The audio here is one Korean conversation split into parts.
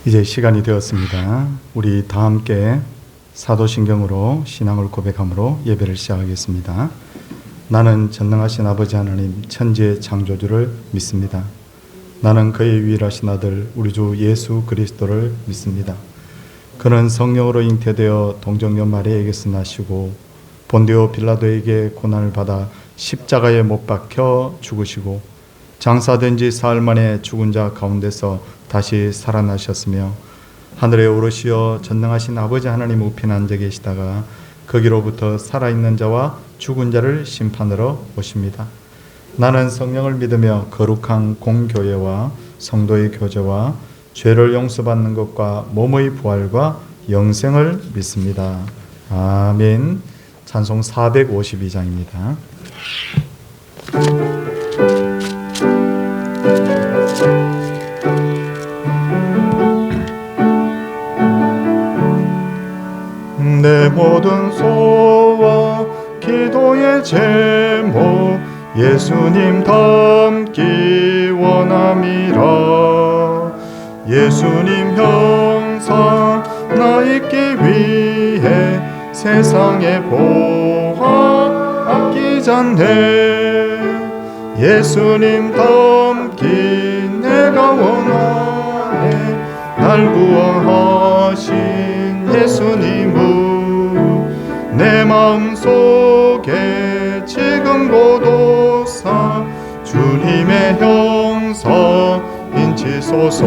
이제 시간이 되었습니다. 우리 다 함께 사도신경으로 신앙을 고백함으로 예배를 시작하겠습니다. 나는 전능하신 아버지 하나님 천지의 창조주를 믿습니다. 나는 그의 유일하신 아들 우리 주 예수 그리스도를 믿습니다. 그는 성령으로 잉태되어 동정녀 마리아에게서 나시고 본디오 빌라도에게 고난을 받아 십자가에 못 박혀 죽으시고 장사된 지 사흘 만에 죽은 자 가운데서 다시 살아나셨으며 하늘에 오르시어 전능하신 아버지 하나님 우편에 앉아 계시다가 거기로부터 살아있는 자와 죽은 자를 심판하러 오십니다. 나는 성령을 믿으며 거룩한 공교회와 성도의 교제와 죄를 용서받는 것과 몸의 부활과 영생을 믿습니다. 아멘. 찬송 452장입니다. 내 모든 소와 기도의 제목 예수님 닮기 원함이라. 예수님 형상 나 있기 위해 세상의 보화 아끼잖네. 예수님 닮기 내가 원하네. 날 구원하신 예수님을 내 마음속에 지금 고도사 주님의 형상 인치소서.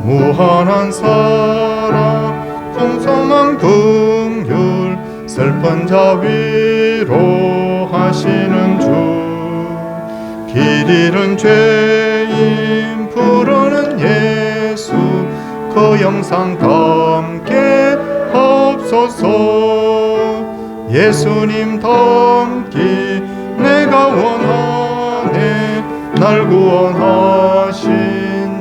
무한한 사랑 풍성한 긍휼 슬픈 자 위로하시는 주. 길 잃은 죄인 부르는 예수 그 영상 담게 하옵소서. 예수님 닮기 내가 원하네. 날 구원하신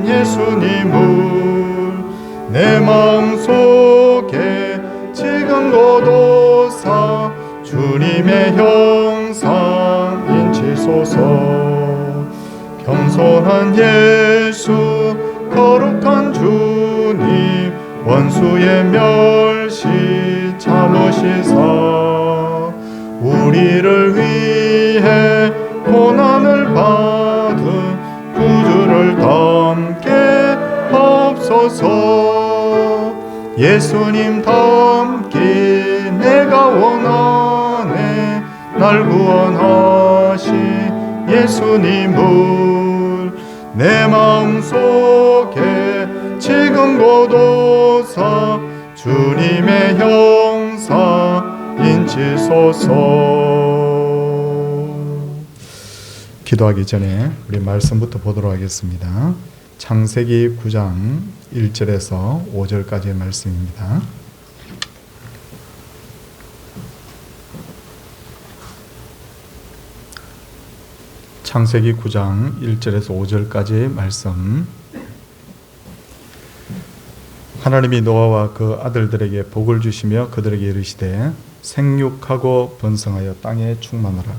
예수님을 내 마음속에 지금 고도사 주님의 형상 인치소서. 겸손한 예수 거룩한 주님 원수의 멸시 참으시사 우리를 위해 고난을 받은 구주를 닮게 하옵소서. 예수님 닮기 내가 원하네. 날 구원하신 예수님을 내 마음속에 지금 고도사 주님의 형상 인치소서. 기도하기 전에 우리 말씀부터 보도록 하겠습니다. 창세기 9장 1절에서 5절까지의 말씀입니다. 창세기 9장 1절에서 5절까지의 말씀. 하나님이 노아와 그 아들들에게 복을 주시며 그들에게 이르시되 생육하고 번성하여 땅에 충만하라.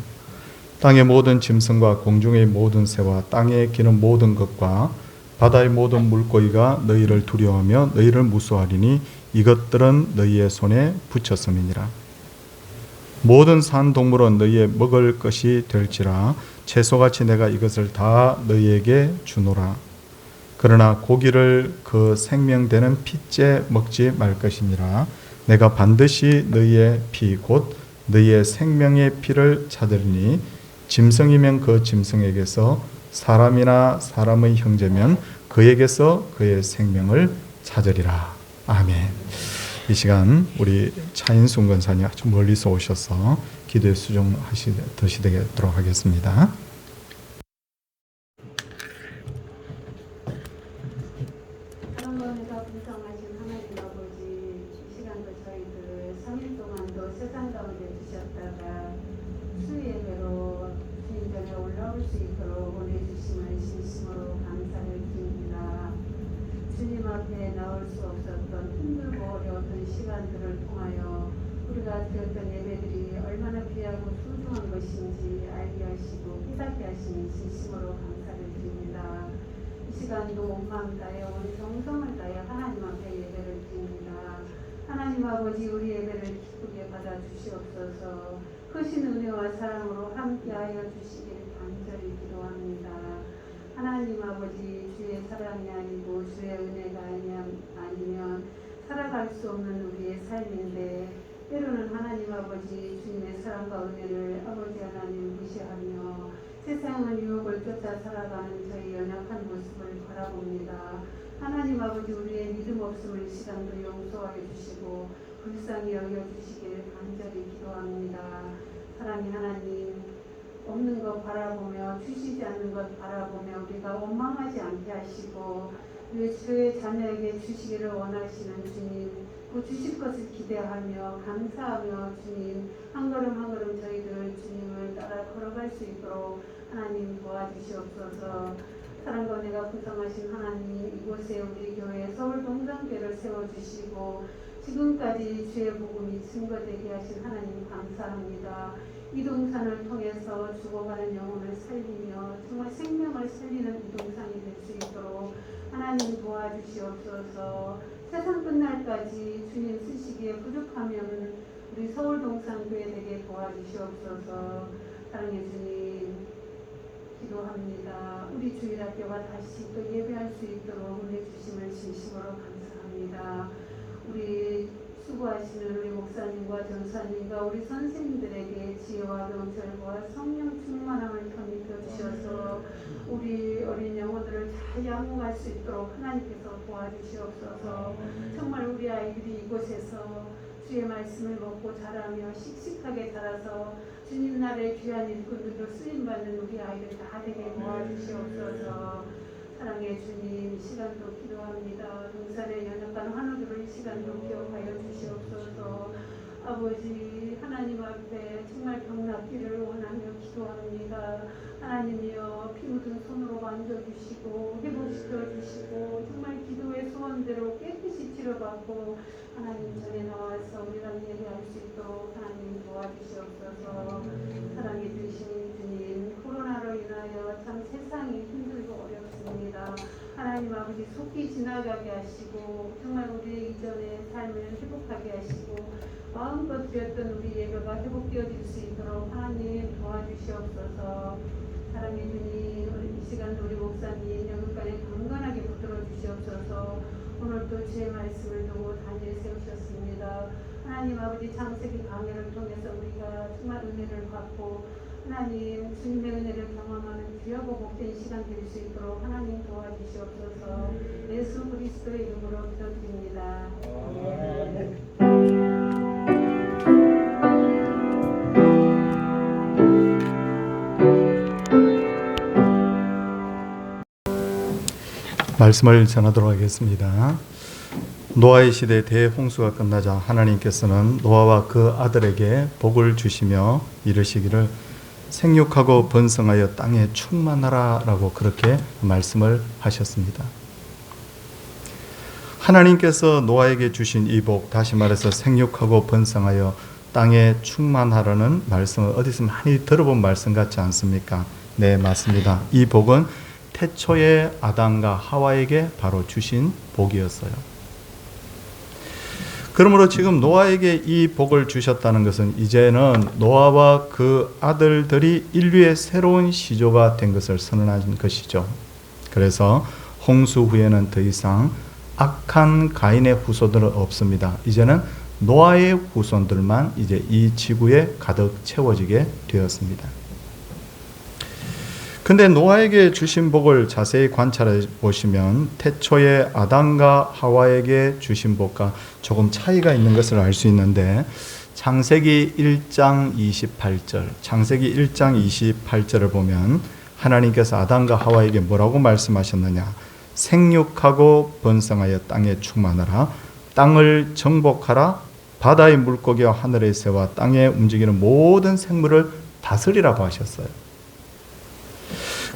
땅의 모든 짐승과 공중의 모든 새와 땅에 기는 모든 것과 바다의 모든 물고기가 너희를 두려워하며 너희를 무수하리니 이것들은 너희의 손에 붙였음이니라. 모든 산 동물은 너희의 먹을 것이 될지라 채소같이 내가 이것을 다 너희에게 주노라. 그러나 고기를 그 생명되는 피째 먹지 말 것이니라. 내가 반드시 너희의 피 곧 너희의 생명의 피를 찾으리니 짐승이면 그 짐승에게서 사람이나 사람의 형제면 그에게서 그의 생명을 찾으리라. 아멘. 이 시간 우리 차인순 권사님 아주 멀리서 오셔서 기도에 수종하시도록 하겠습니다. 드렸던 예배들이 얼마나 귀하고 소중한 것인지 알게 하시고 깨닫게 하시니 진심으로 감사를 드립니다. 이 시간도 온 마음 다해 우리 정성을 아버지 우리 예배를 기쁘게 받아주시옵소서. 크신 은혜와 사랑으로 함께하여 주시길 간절히 기도합니다. 하나님 아버지 주의 사랑이 아니고 주의 은혜가 아니면 살아갈 수 없는 우리의 삶인데 때로는 하나님 아버지 주님의 사랑과 은혜를 아버지 하나님 무시하며 세상의 유혹을 쫓아 살아가는 저희 연약한 모습을 바라봅니다. 하나님 아버지 우리의 믿음 없음을 이 시간도 용서하여 주시고 불쌍히 여겨주시길 간절히 기도합니다. 사랑의 하나님, 없는 것 바라보며 주시지 않는 것 바라보며 우리가 원망하지 않게 하시고 주의 자녀에게 주시기를 원하시는 주님, 그 주실 것을 기대하며 감사하며 주님 한 걸음 한 걸음 저희들 주님을 따라 걸어갈 수 있도록 하나님 도와주시옵소서. 사랑과 은혜가 풍성하신 하나님, 이곳에 우리 교회 서울 동산교회를 세워주시고 지금까지 주의 복음이 증거되게 하신 하나님 감사합니다. 이 동산을 통해서 죽어가는 영혼을 살리며 정말 생명을 살리는 이 동산이 될 수 있도록 하나님 도와주시옵소서. 세상 끝날까지 주님 쓰시기에 부족하면 우리 서울 동산교회 되게 도와주시옵소서. 사랑의 주님, 기도합니다. 우리 주일학교가 다시 또 예배할 수 있도록 은혜 주심을 진심으로 감사합니다. 우리 수고하시는 우리 목사님과 전사님과 우리 선생님들에게 지혜와 명철과 성령 충만함을 덧입혀 주셔서 우리 어린 영혼들을 잘 양육할 수 있도록 하나님께서 도와주시옵소서. 정말 우리 아이들이 이곳에서 주의 말씀을 먹고 자라며 씩씩하게 자라서 주님 나라의 귀한 일꾼들로 쓰임받는 우리 아이들 다 되게 도와주시옵소서. 사랑의 주님, 이 시간도 기도합니다. 동산의 연약한 환우들을 이 시간도 기억하여 주시옵소서. 아버지 하나님 앞에 정말 병낫기를 원하며 기도합니다. 하나님이여 피 묻은 손으로 만져주시고 회복시켜주시고 정말 기도의 소원대로 깨끗이 치료받고 하나님 전에 나와서 우리가 예배할 수 있도록 하나님 도와주시옵소서. 사랑해 주신 주님, 코로나로 인하여 참 세상이 힘들고 어렵습니다. 하나님 아버지 속히 지나가게 하시고 정말 우리의 이전의 삶을 회복하게 하시고 마음껏 드렸던 우리 예배가 회복되어질 수 있도록 하나님 도와주시옵소서. 사랑해 주님, 이 시간도 우리 목사님 영육간에 강건하게 붙들어 주시옵소서. 오늘도 주의 말씀을 두고 단위에 세우셨습니다. 하나님 아버지 창세기 강해를 통해서 우리가 정말 은혜를 받고 하나님 주님의 은혜를 경험하는 귀하고 복된 시간 될 수 있도록 하나님 도와주시옵소서. 예수 그리스도의 이름으로 기도드립니다. 말씀을 전하도록 하겠습니다. 노아의 시대 대홍수가 끝나자 하나님께서는 노아와 그 아들에게 복을 주시며 이르시기를 생육하고 번성하여 땅에 충만하라 라고 그렇게 말씀을 하셨습니다. 하나님께서 노아에게 주신 이 복, 다시 말해서 생육하고 번성하여 땅에 충만하라는 말씀을 어디서 많이 들어본 말씀 같지 않습니까? 네, 맞습니다. 이 복은 태초에 아담과 하와에게 바로 주신 복이었어요. 그러므로 지금 노아에게 이 복을 주셨다는 것은 이제는 노아와 그 아들들이 인류의 새로운 시조가 된 것을 선언한 것이죠. 그래서 홍수 후에는 더 이상 악한 가인의 후손들은 없습니다. 이제는 노아의 후손들만 이제 이 지구에 가득 채워지게 되었습니다. 근데 노아에게 주신 복을 자세히 관찰해 보시면 태초에 아담과 하와에게 주신 복과 조금 차이가 있는 것을 알 수 있는데 창세기 1장 28절, 창세기 1장 28절을 보면 하나님께서 아담과 하와에게 뭐라고 말씀하셨느냐? 생육하고 번성하여 땅에 충만하라, 땅을 정복하라, 바다의 물고기와 하늘의 새와 땅에 움직이는 모든 생물을 다스리라고 하셨어요.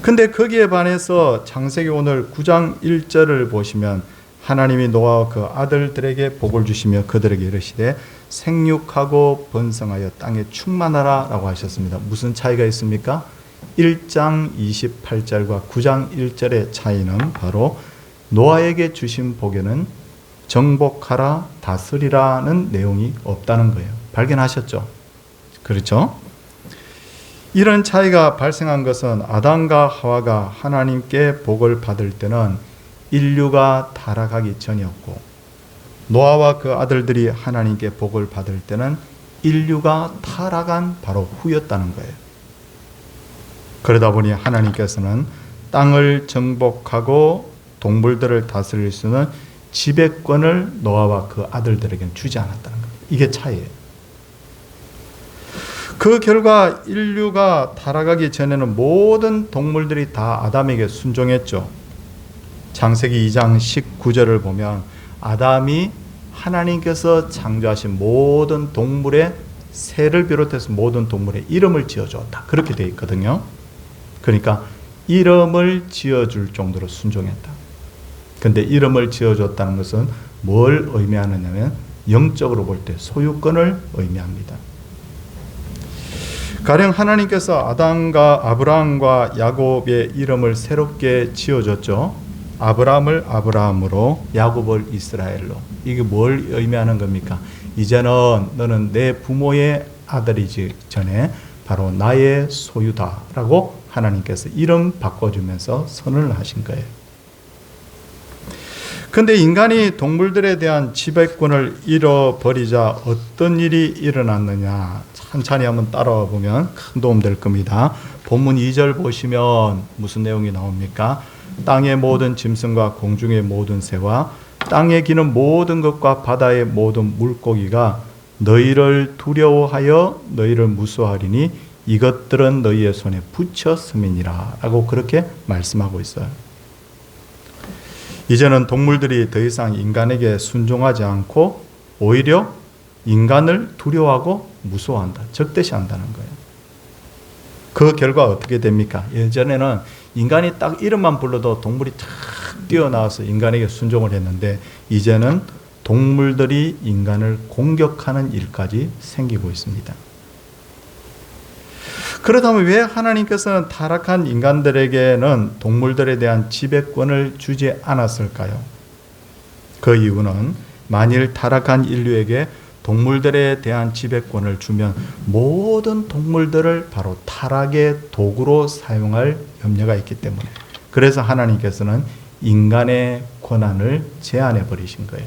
근데 거기에 반해서 창세기 오늘 9장 1절을 보시면 하나님이 노아와 그 아들들에게 복을 주시며 그들에게 이르시되 생육하고 번성하여 땅에 충만하라 라고 하셨습니다. 무슨 차이가 있습니까? 1장 28절과 9장 1절의 차이는 바로 노아에게 주신 복에는 정복하라, 다스리라는 내용이 없다는 거예요. 발견하셨죠? 그렇죠? 이런 차이가 발생한 것은 아담과 하와가 하나님께 복을 받을 때는 인류가 타락하기 전이었고, 노아와 그 아들들이 하나님께 복을 받을 때는 인류가 타락한 바로 후였다는 거예요. 그러다 보니 하나님께서는 땅을 정복하고 동물들을 다스릴 수 있는 지배권을 노아와 그 아들들에게는 주지 않았다는 거예요. 이게 차이예요. 그 결과 인류가 타락하기 전에는 모든 동물들이 다 아담에게 순종했죠. 창세기 2장 19절을 보면 아담이 하나님께서 창조하신 모든 동물의 새를 비롯해서 모든 동물의 이름을 지어주었다. 그렇게 되어 있거든요. 그러니까 이름을 지어줄 정도로 순종했다. 근데 이름을 지어줬다는 것은 뭘 의미하느냐면 영적으로 볼 때 소유권을 의미합니다. 가령 하나님께서 아담과 아브라함과 야곱의 이름을 새롭게 지어줬죠. 아브라함을 아브라함으로, 야곱을 이스라엘로. 이게 뭘 의미하는 겁니까? 이제는 너는 내 부모의 아들이기 전에 바로 나의 소유다라고 하나님께서 이름 바꿔주면서 선언을 하신 거예요. 근데 인간이 동물들에 대한 지배권을 잃어버리자 어떤 일이 일어났느냐, 천천히 한번 따라와 보면 큰 도움 될 겁니다. 본문 2절 보시면 무슨 내용이 나옵니까? 땅의 모든 짐승과 공중의 모든 새와 땅에 기는 모든 것과 바다의 모든 물고기가 너희를 두려워하여 너희를 무수하리니 이것들은 너희의 손에 붙였음이니라 라고 그렇게 말씀하고 있어요. 이제는 동물들이 더 이상 인간에게 순종하지 않고 오히려 인간을 두려워하고 무서워한다, 적대시한다는 거예요. 그 결과 어떻게 됩니까? 예전에는 인간이 딱 이름만 불러도 동물이 탁 뛰어나와서 인간에게 순종을 했는데 이제는 동물들이 인간을 공격하는 일까지 생기고 있습니다. 그렇다면 왜 하나님께서는 타락한 인간들에게는 동물들에 대한 지배권을 주지 않았을까요? 그 이유는 만일 타락한 인류에게 동물들에 대한 지배권을 주면 모든 동물들을 바로 타락의 도구로 사용할 염려가 있기 때문에, 그래서 하나님께서는 인간의 권한을 제한해 버리신 거예요.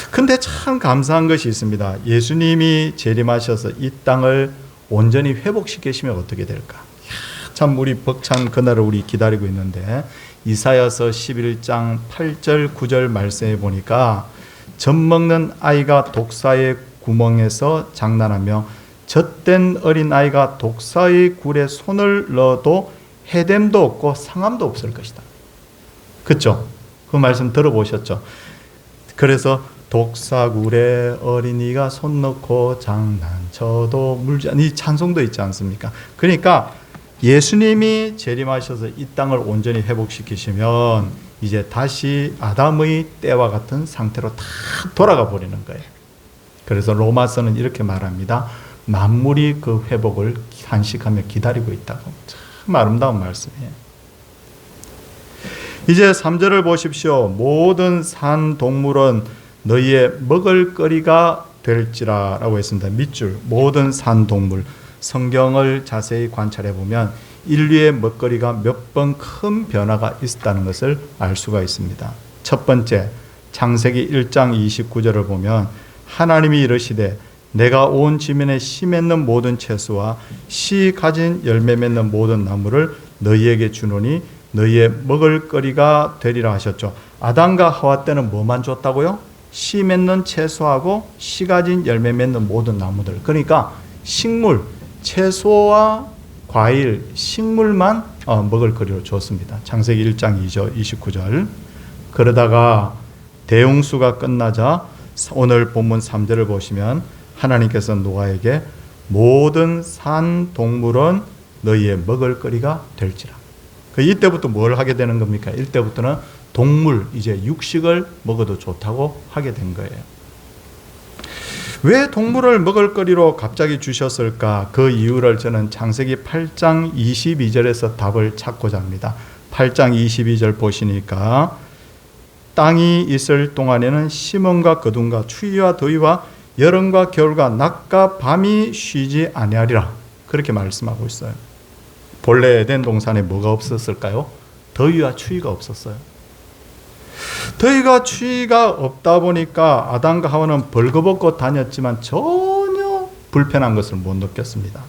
근데 참 감사한 것이 있습니다. 예수님이 재림하셔서 이 땅을 온전히 회복시키시면 어떻게 될까? 참 우리 벅찬 그날을 우리 기다리고 있는데 이사야서 11장 8절 9절 말씀해 보니까 젖 먹는 아이가 독사의 구멍에서 장난하며 젖된 어린아이가 독사의 굴에 손을 넣어도 해됨도 없고 상함도 없을 것이다. 그렇죠? 그 말씀 들어보셨죠? 그래서 독사굴에 어린이가 손 넣고 장난쳐도 물지 않는 이 찬송도 있지 않습니까? 그러니까 예수님이 재림하셔서 이 땅을 온전히 회복시키시면 이제 다시 아담의 때와 같은 상태로 다 돌아가 버리는 거예요. 그래서 로마서는 이렇게 말합니다. 만물이 그 회복을 간직하며 기다리고 있다고. 참 아름다운 말씀이에요. 이제 3절을 보십시오. 모든 산 동물은 너희의 먹을거리가 될지라 라고 했습니다. 밑줄 모든 산 동물. 성경을 자세히 관찰해 보면 인류의 먹거리가 몇 번 큰 변화가 있었다는 것을 알 수가 있습니다. 첫 번째, 창세기 1장 29절을 보면 하나님이 이르시되 내가 온 지면에 씨 맺는 모든 채소와 씨 가진 열매 맺는 모든 나무를 너희에게 주노니 너희의 먹을거리가 되리라 하셨죠. 아담과 하와 때는 뭐만 줬다고요? 씨 맺는 채소하고 씨 가진 열매 맺는 모든 나무들. 그러니까 식물, 채소와 과일, 식물만 먹을거리로 줬습니다. 창세기 1장 2절, 29절. 그러다가 대홍수가 끝나자 오늘 본문 3절을 보시면 하나님께서 노아에게 모든 산 동물은 너희의 먹을거리가 될지라. 이때부터 뭘 하게 되는 겁니까? 이때부터는 동물, 이제 육식을 먹어도 좋다고 하게 된 거예요. 왜 동물을 먹을거리로 갑자기 주셨을까? 그 이유를 저는 창세기 8장 22절에서 답을 찾고자 합니다. 8장 22절 보시니까 땅이 있을 동안에는 심음과 거둠과 추위와 더위와 여름과 겨울과 낮과 밤이 쉬지 아니하리라. 그렇게 말씀하고 있어요. 본래 에덴 동산에 뭐가 없었을까요? 더위와 추위가 없었어요. 더위가 추위가 없다 보니까 아담과 하와는 벌거벗고 다녔지만 전혀 불편한 것을 못 느꼈습니다.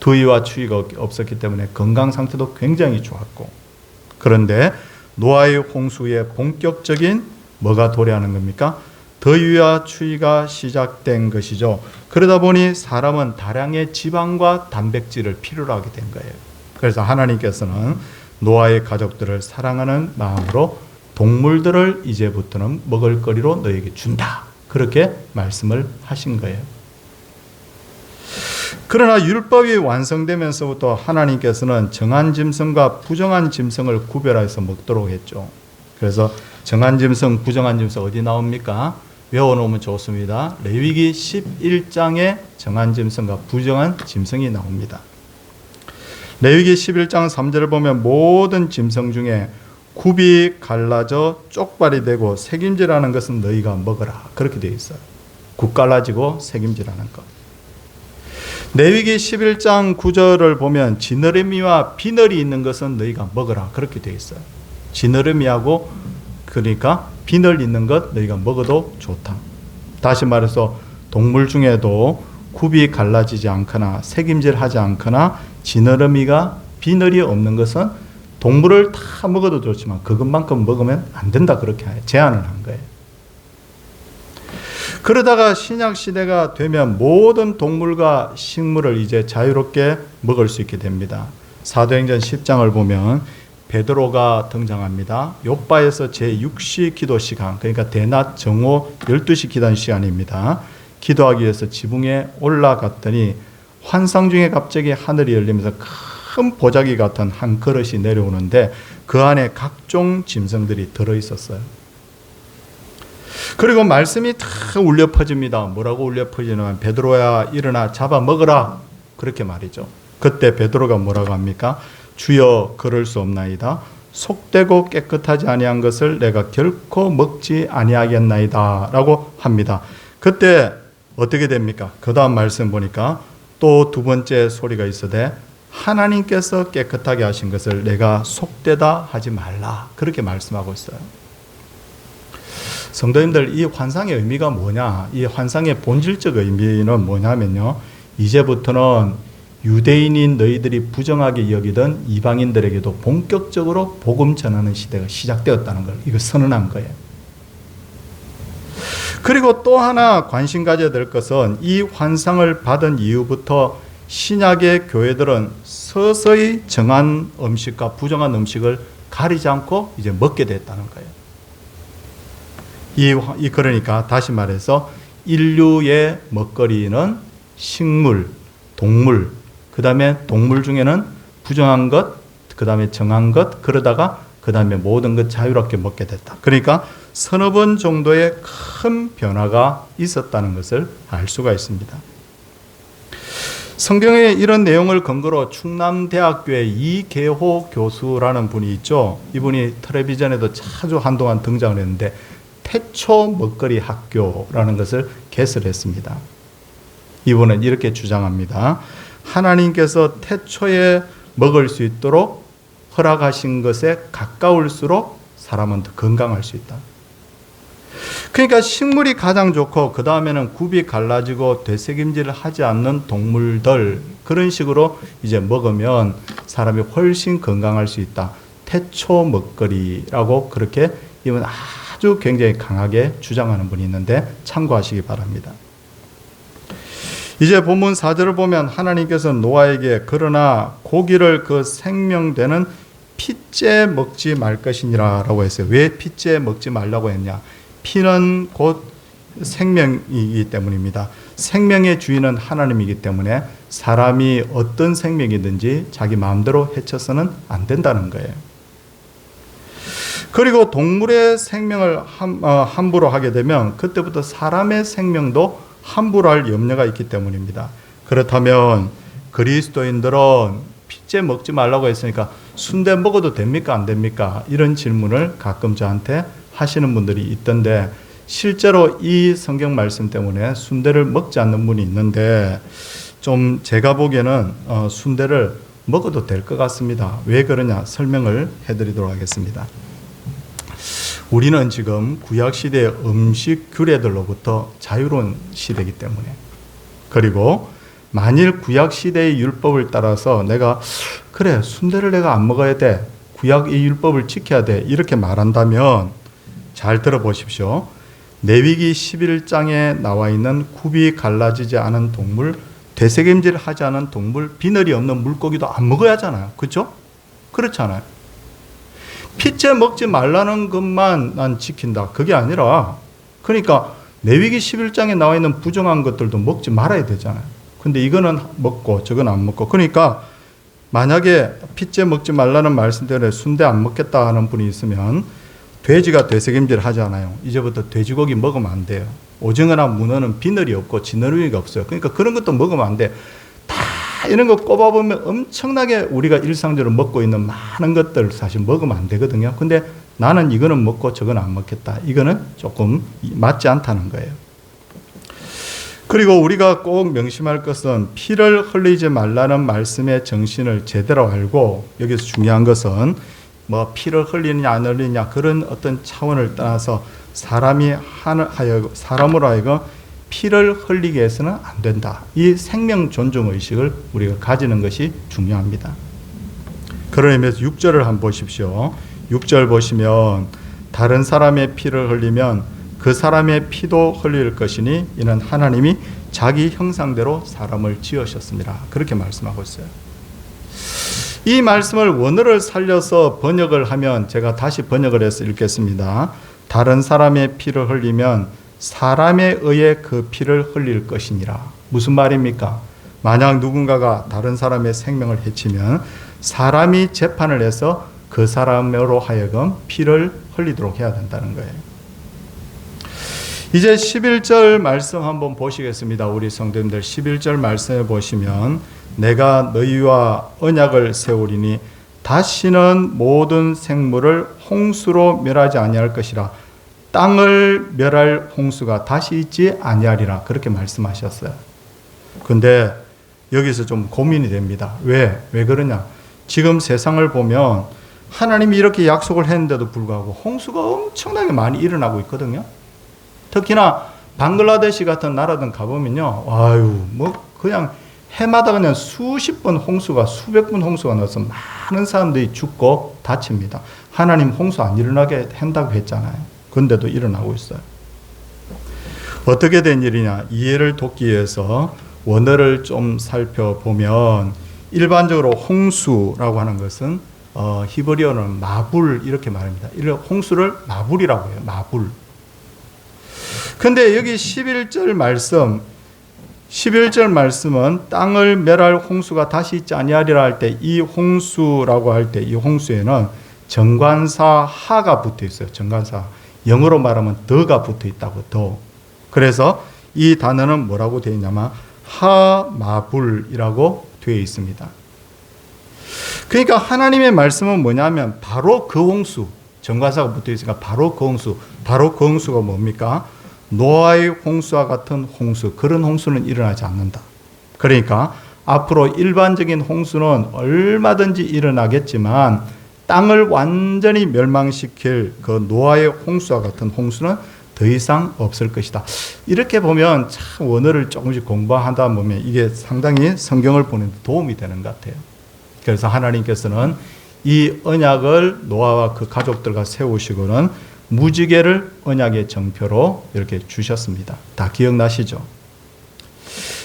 더위와 추위가 없었기 때문에 건강 상태도 굉장히 좋았고, 그런데 노아의 홍수에 본격적인 뭐가 도래하는 겁니까? 더위와 추위가 시작된 것이죠. 그러다 보니 사람은 다량의 지방과 단백질을 필요로 하게 된 거예요. 그래서 하나님께서는 노아의 가족들을 사랑하는 마음으로 동물들을 이제부터는 먹을거리로 너에게 준다. 그렇게 말씀을 하신 거예요. 그러나 율법이 완성되면서부터 하나님께서는 정한 짐승과 부정한 짐승을 구별해서 먹도록 했죠. 그래서 정한 짐승, 부정한 짐승 어디 나옵니까? 외워놓으면 좋습니다. 레위기 11장에 정한 짐승과 부정한 짐승이 나옵니다. 레위기 11장 3절을 보면 모든 짐승 중에 굽이 갈라져 쪽발이 되고 새김질하는 것은 너희가 먹어라. 그렇게 되어 있어요. 굽 갈라지고 새김질하는 것. 레위기 11장 9절을 보면 지느러미와 비늘이 있는 것은 너희가 먹어라. 그렇게 되어 있어요. 지느러미하고 그러니까 비늘 있는 것 너희가 먹어도 좋다. 다시 말해서 동물 중에도 굽이 갈라지지 않거나 새김질하지 않거나 지느러미가 비늘이 없는 것은 동물을 다 먹어도 좋지만 그것만큼 먹으면 안 된다. 그렇게 제한을 한 거예요. 그러다가 신약 시대가 되면 모든 동물과 식물을 이제 자유롭게 먹을 수 있게 됩니다. 사도행전 10장을 보면 베드로가 등장합니다. 요바에서 제6시 기도 시간, 그러니까 대낮 정오 12시 기도하는 시간입니다. 기도하기 위해서 지붕에 올라갔더니 환상 중에 갑자기 하늘이 열리면서 큰 보자기 같은 한 그릇이 내려오는데 그 안에 각종 짐승들이 들어있었어요. 그리고 말씀이 다 울려 퍼집니다. 뭐라고 울려 퍼지냐면 베드로야 일어나 잡아 먹으라. 그렇게 말이죠. 그때 베드로가 뭐라고 합니까? 주여 그럴 수 없나이다. 속되고 깨끗하지 아니한 것을 내가 결코 먹지 아니하겠나이다 라고 합니다. 그때 어떻게 됩니까? 그 다음 말씀 보니까 또 두 번째 소리가 있어대 하나님께서 깨끗하게 하신 것을 내가 속되다 하지 말라. 그렇게 말씀하고 있어요. 성도님들, 이 환상의 의미가 뭐냐? 이 환상의 본질적 의미는 뭐냐면요. 이제부터는 유대인인 너희들이 부정하게 여기던 이방인들에게도 본격적으로 복음 전하는 시대가 시작되었다는 걸 이거 선언한 거예요. 그리고 또 하나 관심 가져야 될 것은 이 환상을 받은 이후부터 신약의 교회들은 서서히 정한 음식과 부정한 음식을 가리지 않고 이제 먹게 됐다는 거예요. 그러니까 다시 말해서 인류의 먹거리는 식물, 동물, 그 다음에 동물 중에는 부정한 것, 그 다음에 정한 것, 그러다가 그 다음에 모든 것 자유롭게 먹게 됐다. 그러니까 서너 번 정도의 큰 변화가 있었다는 것을 알 수가 있습니다. 성경에 이런 내용을 근거로 충남대학교의 이계호 교수라는 분이 있죠. 이분이 텔레비전에도 자주 한동안 등장을 했는데 태초 먹거리 학교라는 것을 개설했습니다. 이분은 이렇게 주장합니다. 하나님께서 태초에 먹을 수 있도록 허락하신 것에 가까울수록 사람은 더 건강할 수 있다. 그러니까 식물이 가장 좋고 그 다음에는 굽이 갈라지고 되새김질을 하지 않는 동물들, 그런 식으로 이제 먹으면 사람이 훨씬 건강할 수 있다. 태초 먹거리라고 그렇게 이분 아주 굉장히 강하게 주장하는 분이 있는데 참고하시기 바랍니다. 이제 본문 4절을 보면 하나님께서 노아에게 그러나 고기를 그 생명되는 핏째 먹지 말 것이니라 라고 했어요. 왜 핏째 먹지 말라고 했냐? 피는 곧 생명이기 때문입니다. 생명의 주인은 하나님이기 때문에 사람이 어떤 생명이든지 자기 마음대로 해쳐서는 안 된다는 거예요. 그리고 동물의 생명을 함부로 하게 되면 그때부터 사람의 생명도 함부로 할 염려가 있기 때문입니다. 그렇다면 그리스도인들은 핏째 먹지 말라고 했으니까 순대 먹어도 됩니까? 안 됩니까? 이런 질문을 가끔 저한테 하시는 분들이 있던데 실제로 이 성경 말씀 때문에 순대를 먹지 않는 분이 있는데 좀 제가 보기에는 순대를 먹어도 될 것 같습니다. 왜 그러냐 설명을 해드리도록 하겠습니다. 우리는 지금 구약시대의 음식 규례들로부터 자유로운 시대이기 때문에, 그리고 만일 구약시대의 율법을 따라서 내가 그래 순대를 내가 안 먹어야 돼, 구약의 율법을 지켜야 돼 이렇게 말한다면 잘 들어보십시오. 레위기 11장에 나와 있는 굽이 갈라지지 않은 동물, 되새김질 하지 않은 동물, 비늘이 없는 물고기도 안 먹어야 하잖아요. 그렇죠? 그렇잖아요. 피째 먹지 말라는 것만 난 지킨다. 그게 아니라, 그러니까 레위기 11장에 나와 있는 부정한 것들도 먹지 말아야 되잖아요. 근데 이거는 먹고 저건 안 먹고, 그러니까 만약에 피째 먹지 말라는 말씀대로 순대 안 먹겠다 하는 분이 있으면 돼지가 되새김질 하잖아요. 이제부터 돼지고기 먹으면 안 돼요. 오징어나 문어는 비늘이 없고 지느러미가 없어요. 그러니까 그런 것도 먹으면 안 돼. 다 이런 거 꼽아보면 엄청나게 우리가 일상적으로 먹고 있는 많은 것들 사실 먹으면 안 되거든요. 근데 나는 이거는 먹고 저건 안 먹겠다. 이거는 조금 맞지 않다는 거예요. 그리고 우리가 꼭 명심할 것은 피를 흘리지 말라는 말씀의 정신을 제대로 알고, 여기서 중요한 것은 뭐 피를 흘리느냐 안 흘리느냐 그런 어떤 차원을 떠나서 사람으로 하여금 피를 흘리게 해서는 안 된다. 이 생명 존중 의식을 우리가 가지는 것이 중요합니다. 그런 의미에서 6절을 한번 보십시오. 6절 보시면 다른 사람의 피를 흘리면 그 사람의 피도 흘릴 것이니 이는 하나님이 자기 형상대로 사람을 지으셨습니다. 그렇게 말씀하고 있어요. 이 말씀을 원어를 살려서 번역을 하면, 제가 다시 번역을 해서 읽겠습니다. 다른 사람의 피를 흘리면 사람에 의해 그 피를 흘릴 것이니라. 무슨 말입니까? 만약 누군가가 다른 사람의 생명을 해치면 사람이 재판을 해서 그 사람으로 하여금 피를 흘리도록 해야 된다는 거예요. 이제 11절 말씀 한번 보시겠습니다. 우리 성도님들 11절 말씀에 보시면 내가 너희와 언약을 세우리니 다시는 모든 생물을 홍수로 멸하지 아니할 것이라. 땅을 멸할 홍수가 다시 있지 아니하리라. 그렇게 말씀하셨어요. 근데 여기서 좀 고민이 됩니다. 왜 그러냐? 지금 세상을 보면 하나님이 이렇게 약속을 했는데도 불구하고 홍수가 엄청나게 많이 일어나고 있거든요. 특히나 방글라데시 같은 나라든 가보면요, 뭐 그냥 해마다 그냥 수십 번 홍수가, 수백 번 홍수가 나서 많은 사람들이 죽고 다칩니다. 하나님 홍수 안 일어나게 한다고 했잖아요. 근데도 일어나고 있어요. 어떻게 된 일이냐? 이해를 돕기 위해서 원어를 좀 살펴보면, 일반적으로 홍수라고 하는 것은 히브리어는 마불 이렇게 말합니다. 홍수를 마불이라고 해요. 마불. 근데 여기 11절 말씀은 땅을 멸할 홍수가 다시 있지 아니하리라 할 때, 이 홍수라고 할 때 이 홍수에는 정관사 하가 붙어 있어요. 정관사. 영어로 말하면 더가 붙어 있다고, 더. 그래서 이 단어는 뭐라고 되어 있냐면 하마불이라고 되어 있습니다. 그러니까 하나님의 말씀은 뭐냐면 바로 그 홍수, 정관사가 붙어 있으니까 바로 그 홍수가 뭡니까? 노아의 홍수와 같은 홍수, 그런 홍수는 일어나지 않는다. 그러니까 앞으로 일반적인 홍수는 얼마든지 일어나겠지만 땅을 완전히 멸망시킬 그 노아의 홍수와 같은 홍수는 더 이상 없을 것이다. 이렇게 보면 참 원어를 조금씩 공부하다 보면 이게 상당히 성경을 보는 데 도움이 되는 것 같아요. 그래서 하나님께서는 이 언약을 노아와 그 가족들과 세우시고는 무지개를 언약의 정표로 이렇게 주셨습니다. 다 기억나시죠?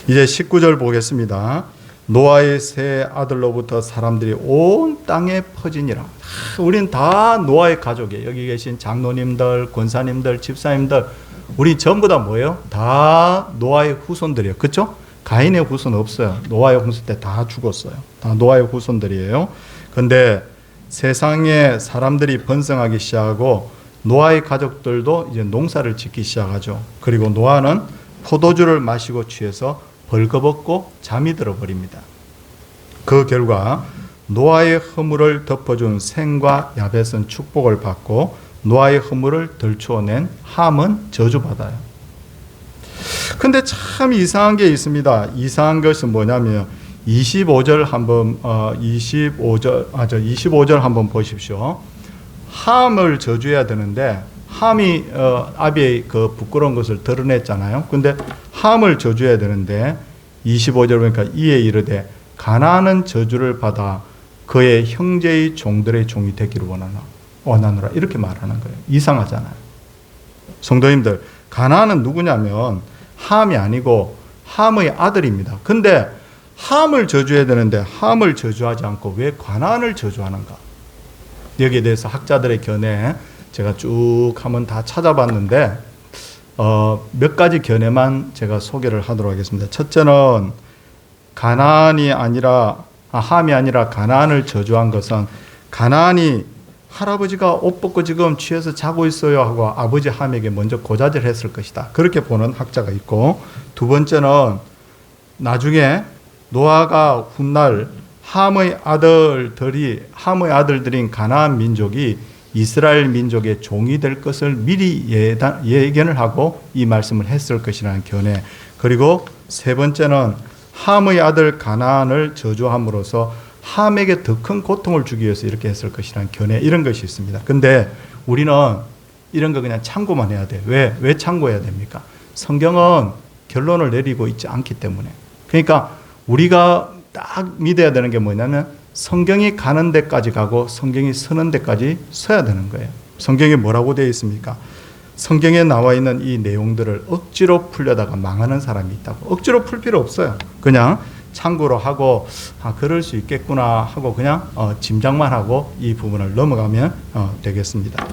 이제 19절 보겠습니다. 노아의 세 아들로부터 사람들이 온 땅에 퍼지니라. 우린 다 노아의 가족이에요. 여기 계신 장로님들, 권사님들, 집사님들, 우리 전부 다 뭐예요? 다 노아의 후손들이에요. 그렇죠? 가인의 후손 없어요. 노아의 홍수 때 다 죽었어요. 다 노아의 후손들이에요. 근데 세상에 사람들이 번성하기 시작하고 노아의 가족들도 이제 농사를 짓기 시작하죠. 그리고 노아는 포도주를 마시고 취해서 벌거벗고 잠이 들어버립니다. 그 결과 노아의 허물을 덮어준 셈과 야벳은 축복을 받고 노아의 허물을 덜추어낸 함은 저주받아요. 근데 참 이상한 게 있습니다. 이상한 것은 뭐냐면 25절 한번 25절 한번 보십시오. 함을 저주해야 되는데 함이 아비의 그 부끄러운 것을 드러냈잖아요. 근데 함을 저주해야 되는데 25절 보니까 이에 이르되 가나안은 저주를 받아 그의 형제의 종들의 종이 되기를 원하노라 이렇게 말하는 거예요. 이상하잖아요. 성도님들, 가나안은 누구냐면 함이 아니고 함의 아들입니다. 근데 함을 저주해야 되는데 함을 저주하지 않고 왜 가나안을 저주하는가? 여기에 대해서 학자들의 견해 제가 쭉 한번 다 찾아봤는데 몇 가지 견해만 제가 소개를 하도록 하겠습니다. 첫째는 가나안이 아니라 함이 아니라 가나안을 저주한 것은 가나안이 할아버지가 옷 벗고 지금 취해서 자고 있어요 하고 아버지 함에게 먼저 고자질을 했을 것이다. 그렇게 보는 학자가 있고, 두 번째는 나중에 노아가 훗날 함의 아들들인 가나안 민족이 이스라엘 민족의 종이 될 것을 미리 예견을 하고 이 말씀을 했을 것이라는 견해. 그리고 세 번째는 함의 아들 가나안을 저주함으로써 함에게 더 큰 고통을 주기 위해서 이렇게 했을 것이라는 견해, 이런 것이 있습니다. 근데 우리는 이런 거 그냥 참고만 해야 돼요. 왜 참고해야 됩니까? 성경은 결론을 내리고 있지 않기 때문에. 그러니까 우리가 딱 믿어야 되는 게 뭐냐면 성경이 가는 데까지 가고 성경이 서는 데까지 서야 되는 거예요. 성경에 뭐라고 되어 있습니까? 성경에 나와 있는 이 내용들을 억지로 풀려다가 망하는 사람이 있다고. 억지로 풀 필요 없어요. 그냥 참고로 하고 그럴 수 있겠구나 하고 그냥 짐작만 하고 이 부분을 넘어가면 되겠습니다.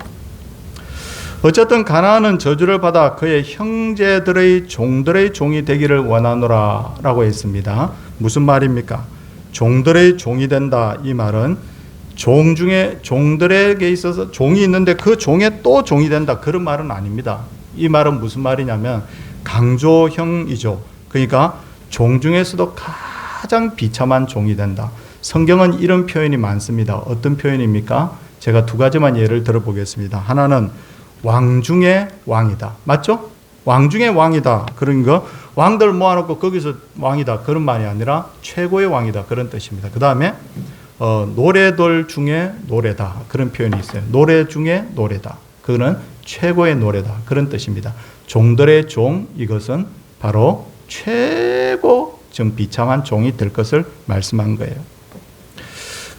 어쨌든 가나안은 저주를 받아 그의 형제들의 종들의 종이 되기를 원하노라 라고 했습니다. 무슨 말입니까? 종들의 종이 된다, 이 말은 종 중에 종들에게 있어서 종이 있는데 그 종에 또 종이 된다, 그런 말은 아닙니다. 이 말은 무슨 말이냐면 강조형이죠. 그러니까 종 중에서도 가장 비참한 종이 된다. 성경은 이런 표현이 많습니다. 어떤 표현입니까? 제가 두 가지만 예를 들어보겠습니다. 하나는 왕 중에 왕이다. 맞죠? 왕 중에 왕이다. 그런 거 왕들 모아놓고 거기서 왕이다, 그런 말이 아니라 최고의 왕이다, 그런 뜻입니다. 그 다음에 노래들 중에 노래다, 그런 표현이 있어요. 노래 중에 노래다, 그거는 최고의 노래다, 그런 뜻입니다. 종들의 종, 이것은 바로 최고 좀 비참한 종이 될 것을 말씀한 거예요.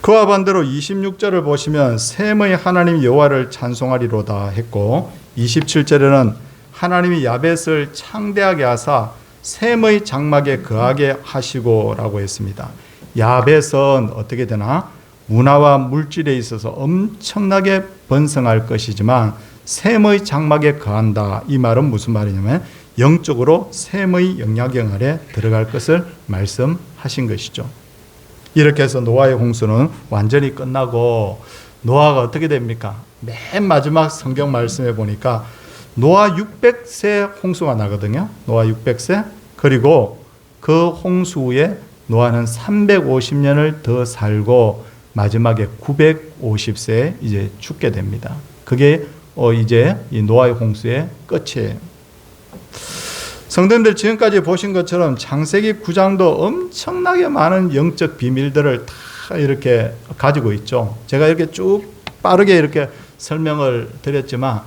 그와 반대로 26절을 보시면 셈의 하나님 여호와를 찬송하리로다 했고, 27절에는 하나님이 야벳을 창대하게 하사 셈의 장막에 거하게 하시고 라고 했습니다. 야벳은 어떻게 되나? 문화와 물질에 있어서 엄청나게 번성할 것이지만 셈의 장막에 거한다, 이 말은 무슨 말이냐면 영적으로 셈의 영향력 아래 들어갈 것을 말씀하신 것이죠. 이렇게 해서 노아의 홍수는 완전히 끝나고 노아가 어떻게 됩니까? 맨 마지막 성경 말씀에 보니까 노아 600세 홍수가 나거든요. 노아 600세. 그리고 그 홍수 후에 노아는 350년을 더 살고 마지막에 950세에 이제 죽게 됩니다. 그게 이제 이 노아의 홍수의 끝이에요. 성도님들, 지금까지 보신 것처럼 창세기 9장도 엄청나게 많은 영적 비밀들을 다 이렇게 가지고 있죠. 제가 이렇게 쭉 빠르게 이렇게 설명을 드렸지만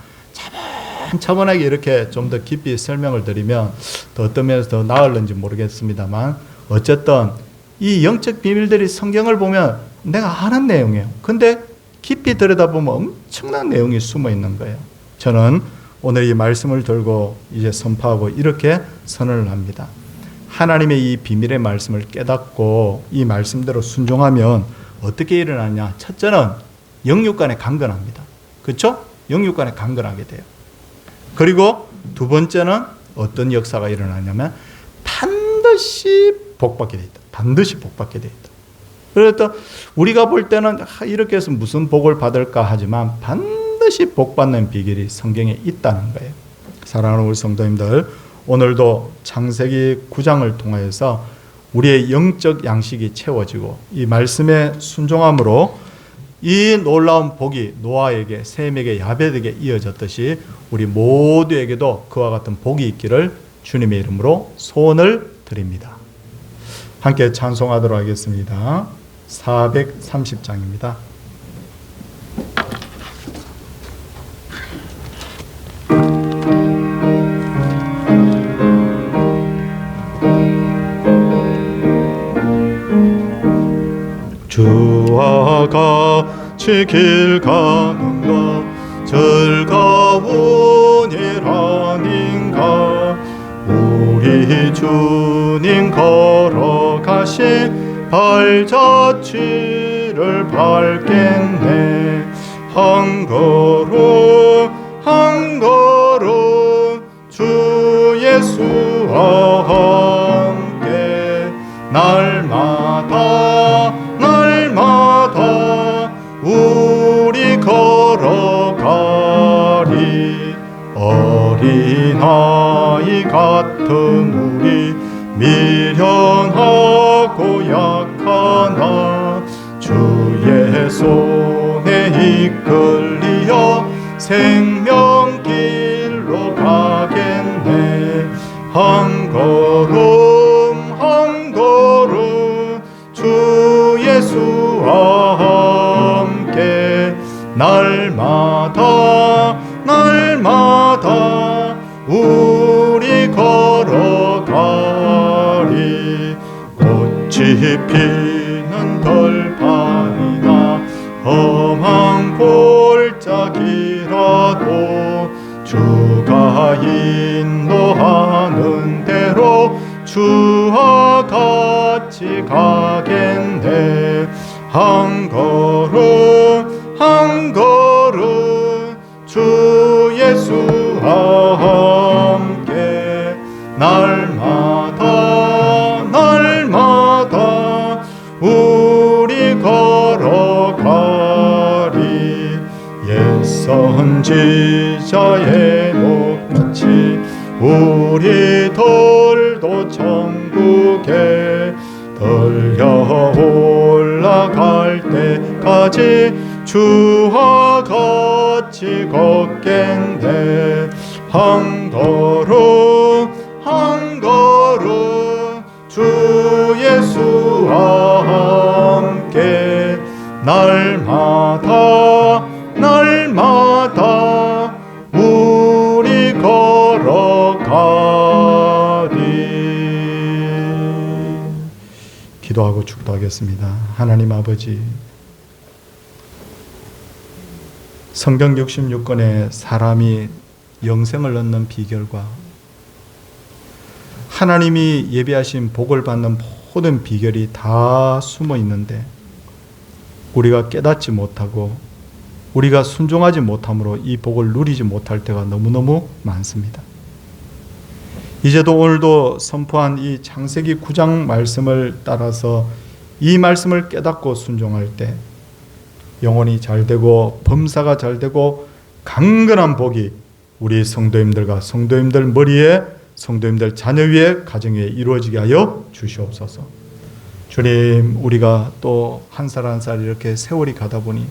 차분하게 이렇게 좀 더 깊이 설명을 드리면 더 어떤 면에서 더 나을는지 모르겠습니다만, 어쨌든 이 영적 비밀들이 성경을 보면 내가 아는 내용이에요. 근데 깊이 들여다보면 엄청난 내용이 숨어 있는 거예요. 저는 오늘 이 말씀을 들고 이제 선포하고 이렇게 선언을 합니다. 하나님의 이 비밀의 말씀을 깨닫고 이 말씀대로 순종하면 어떻게 일어나냐? 첫째는 영육 간에 강건합니다. 그렇죠? 영육 간에 강건하게 돼요. 그리고 두 번째는 어떤 역사가 일어나냐면 반드시 복받게 돼 있다. 반드시 복받게 돼 있다. 그래서 우리가 볼 때는 이렇게 해서 무슨 복을 받을까 하지만 반드시 복받는 비결이 성경에 있다는 거예요. 사랑하는 우리 성도님들, 오늘도 창세기 9장을 통해서 우리의 영적 양식이 채워지고 이 말씀에 순종함으로 이 놀라운 복이 노아에게, 셈에게, 야벳에게 이어졌듯이 우리 모두에게도 그와 같은 복이 있기를 주님의 이름으로 소원을 드립니다. 함께 찬송하도록 하겠습니다. 430장입니다. 주와 같이 길 가는 것 즐거운 일 아닌가. 우리 주님 걸어가신 발자취를 밟겠네. 한 걸음 한 걸음 주 예수와 함께 날마다 우리 걸어가리. 어린아이 같은 우리 미련하고 약하나 주의 손에 이끌리어 생명길로 가겠네. 한 걸음 한 걸음 주 예수와 함께 날마다 우리 걸어가리. 꽃이 피는 들판이나 험한 골짜기라도 주가 인도하는 대로 주와 같이 가겠네. 한 걸음 한 걸음 주 예수와 함께 날마다 우리 걸어가리. 옛 선지자의 목같이 우리들도 천국에 들려 올라갈 때까지 주와 같이 걷겠네. 한 걸음 한 걸음 주 예수와 함께 날마다 우리 걸어가리. 기도하고 축도하겠습니다. 하나님 아버지, 성경 66권에 사람이 영생을 얻는 비결과 하나님이 예비하신 복을 받는 모든 비결이 다 숨어 있는데 우리가 깨닫지 못하고 우리가 순종하지 못함으로 이 복을 누리지 못할 때가 너무너무 많습니다. 이제도 오늘도 선포한 이 창세기 9장 말씀을 따라서 이 말씀을 깨닫고 순종할 때 영혼이 잘되고 범사가 잘되고 강건한 복이 우리 성도님들과 성도님들 머리에, 성도님들 자녀 위에, 가정 위에 이루어지게 하여 주시옵소서. 주님, 우리가 또 한 살 한 살 이렇게 세월이 가다 보니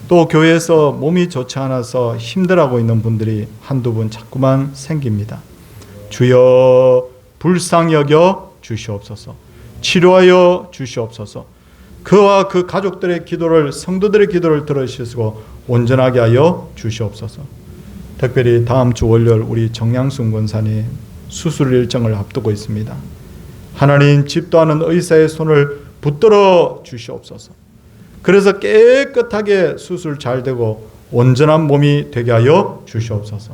또 교회에서 몸이 좋지 않아서 힘들어하고 있는 분들이 한두 분 자꾸만 생깁니다. 주여 불쌍히 여겨 주시옵소서. 치료하여 주시옵소서. 그와 그 가족들의 기도를, 성도들의 기도를 들으시고 온전하게 하여 주시옵소서. 특별히 다음 주 월요일 우리 정양순 권사님 수술 일정을 앞두고 있습니다. 하나님, 집도하는 의사의 손을 붙들어 주시옵소서. 그래서 깨끗하게 수술 잘 되고 온전한 몸이 되게 하여 주시옵소서.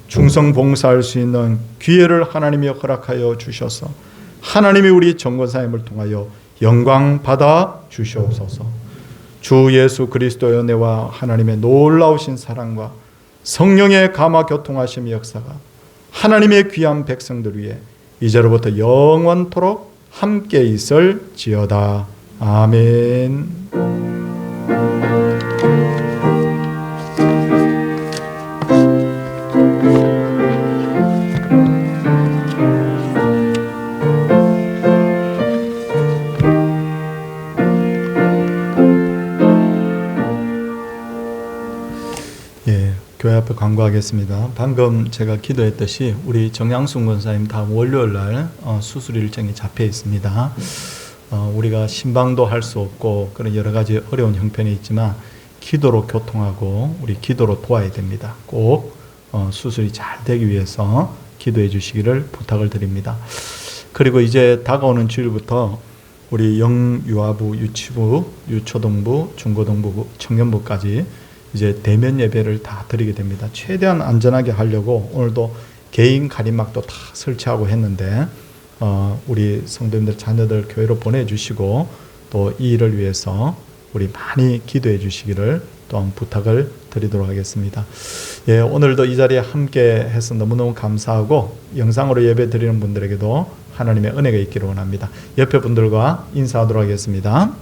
충성 봉사할 수 있는 기회를 하나님이 허락하여 주셔서 하나님이 우리 정 권사님을 통하여 영광 받아 주시옵소서. 주 예수 그리스도의 은혜와 하나님의 놀라우신 사랑과 성령의 감화 교통하심의 역사가 하나님의 귀한 백성들 위에 이제로부터 영원토록 함께 있을지어다. 아멘. 간구하겠습니다. 방금 제가 기도했듯이 우리 정양순 권사님 다음 월요일 날 수술 일정이 잡혀 있습니다. 우리가 신방도 할 수 없고 그런 여러 가지 어려운 형편이 있지만 기도로 교통하고 우리 기도로 도와야 됩니다. 꼭 수술이 잘 되기 위해서 기도해 주시기를 부탁을 드립니다. 그리고 이제 다가오는 주일부터 우리 영유아부, 유치부, 유초등부, 중고등부, 청년부까지 이제 대면 예배를 다 드리게 됩니다. 최대한 안전하게 하려고 오늘도 개인 가림막도 다 설치하고 했는데 우리 성도님들 자녀들 교회로 보내주시고 또 이 일을 위해서 우리 많이 기도해 주시기를 또한 부탁을 드리도록 하겠습니다. 예, 오늘도 이 자리에 함께 해서 너무너무 감사하고 영상으로 예배 드리는 분들에게도 하나님의 은혜가 있기를 원합니다. 옆에 분들과 인사하도록 하겠습니다.